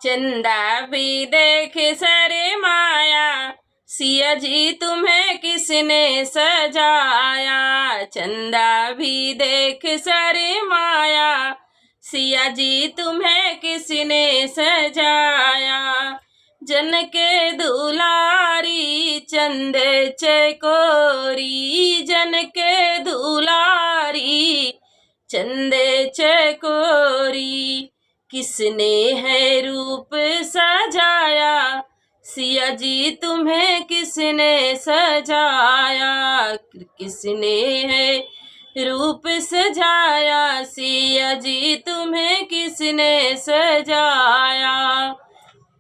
चंदा भी देख शर्माया, सिया जी तुम्हें किसने सजाया। चंदा भी देख शर्माया, सिया जी तुम्हें किसने सजाया। जन के दुलारी चंद चकोरी, जन के दुलारी चंद चकोरी। किसने है रूप सजाया, सिया जी तुम्हें किसने सजाया। किसने है रूप सजाया, सिया जी तुम्हें किसने सजाया।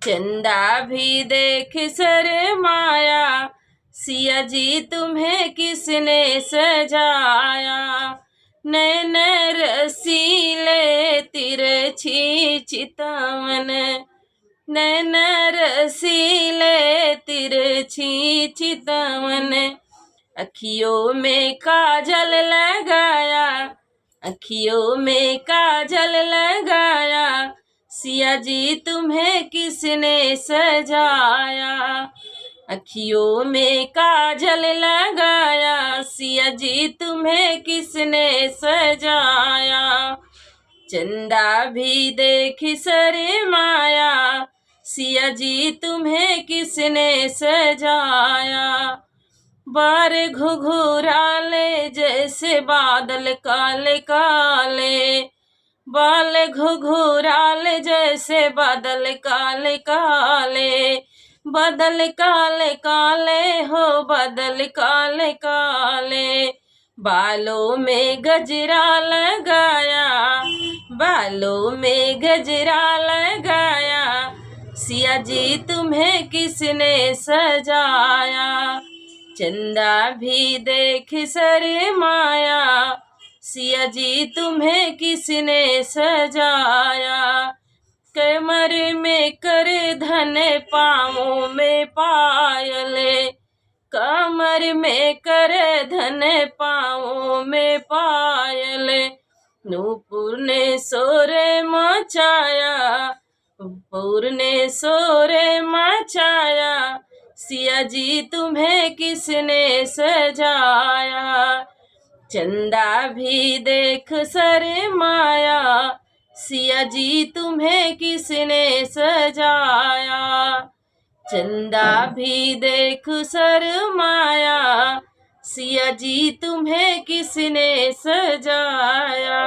चंदा भी देख शर्माया, सिया जी तुम्हें किसने सजाया। नैन रसीले तिरछी चितवन, नैन रसीले तिरछी चितवन। अखियों में काजल लगाया, अखियों में काजल लगाया, सिया जी तुम्हें किसने सजाया। अखियों में काजल लगाया, सिया जी तुम्हें किसने सजाया। चंदा भी देख शर्माया, सिया जी तुम्हें किसने सजाया। बार घुघुराले जैसे बादल काले काले, बाल घुघुराले जैसे बादल काले काले। बादल काले काले हो बादल काले काले, बालों में गजरा लगाया, बालों में गजरा लगाया, सिया जी तुम्हें किसने सजाया। चंदा भी देख शर्माया, सिया जी तुम्हें किसने सजाया। कमर में कर धन पाँवों में पायले, कमर में कर धन पाँवों में पायले। नूपुर ने शोर मचाया, नूपुर ने शोर मचाया, सिया जी तुम्हें किसने सजाया। चंदा भी देख शर्माया, सिया जी तुम्हें किसने सजाया। चंदा भी देख शर्माया, सिया जी तुम्हें किसने सजाया।